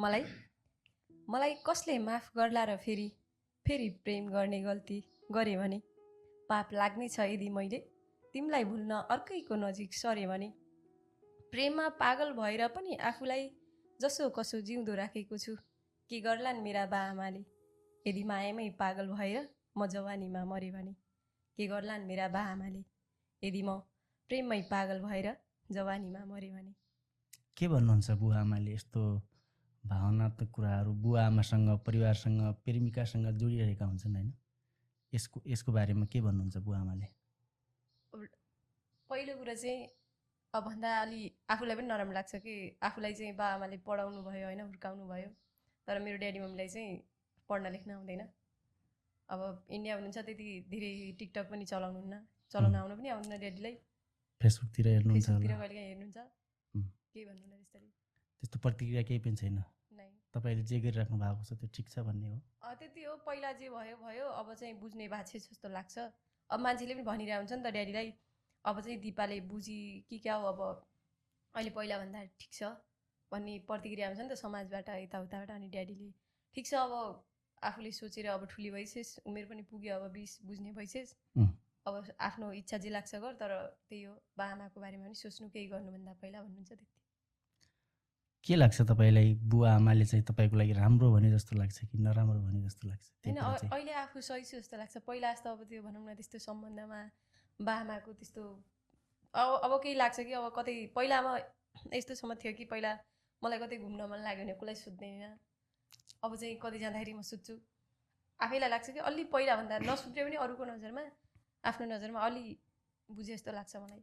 मलाई मलाई कसले माफ गर्ला र फेरि फेरि प्रेम गर्ने गल्ती गरेँ भने पाप लाग्ने छ यदि मैले तिमीलाई भुल्न अर्कैको नजिक सरेँ भने प्रेममा पागल भएर पनि आफूलाई जसो कसो जिउँदो राखेको छु के गर्लान् मेरा बाआमाले यदि मायामै पागल भएर म जवानीमा मरेँ भने के गर्लान् मेरा बाआमाले यदि म प्रेममै पागल भएर जवानीमा मरेँ भने। के भन्नुहुन्छ बुवा आमाले यस्तो भावनात्मक कुराहरू बुवा आमासँग परिवारसँग प्रेमिकासँग जोडिरहेका हुन्छन् होइन, यसको बारेमा के भन्नुहुन्छ बुवा आमाले? पहिलो कुरा चाहिँ अब भन्दा अलि आफूलाई पनि नराम्रो लाग्छ कि आफूलाई चाहिँ बाआमाले पढाउनु भयो होइन, हुर्काउनु भयो, तर मेरो ड्याडी मम्मीलाई चाहिँ पढ्न लेख्न आउँदैन। अब इन्डिया हुनुहुन्छ त्यति धेरै टिकटक पनि चलाउन आउनु पनि आउँदैन ड्याडीलाई। फेसबुकतिर हेर्नुहुन्छ कहिले काहीँ हेर्नुहुन्छ, के भन्नु त्यसरी त्यस्तो प्रतिक्रिया केही पनि छैन? नै, तपाईँले जे गरिराख्नु भएको छ त्यो ठिक छ भन्ने हो? त्यति हो, पहिला जे भयो भयो, अब चाहिँ बुझ्ने भएको छ जस्तो लाग्छ। अब मान्छेले पनि भनिरहेको हुन्छ नि त ड्याडीलाई, अब चाहिँ दिपाले बुझी कि क्या हो, अब अहिले पहिलाभन्दा ठिक छ भन्ने प्रतिक्रिया हुन्छ नि त समाजबाट यताउताबाट। अनि ड्याडीले ठिक छ अब आफूले सोचेर अब ठुली भइसेस्, उमेर पनि पुग्यो, अब 20 बुझ्ने भइसेस्, अब आफ्नो इच्छा जे लाग्छ गर, तर त्यही हो बाआमाको बारेमा पनि सोच्नु केही गर्नुभन्दा पहिला भन्नुहुन्छ। त्यति के लाग्छ तपाईँलाई, बुवा आमाले चाहिँ तपाईँको लागि राम्रो भने जस्तो लाग्छ कि नराम्रो भने जस्तो लाग्छ? होइन, अहिले आफू सही छु जस्तो लाग्छ। पहिला जस्तो अब त्यो भनौँ न त्यस्तो सम्बन्धमा बाआमाको त्यस्तो अब केही लाग्छ कि अब कतै पहिलामा यस्तोसम्म थियो कि पहिला मलाई कतै घुम्न मन लाग्यो भने कसलाई सोध्दैन, अब चाहिँ कतै जाँदाखेरि म सोध्छु। आफैलाई लाग्छ कि अलि पहिलाभन्दा नसोचे पनि अरूको नजरमा आफ्नो नजरमा अलि बुझे जस्तो लाग्छ मलाई।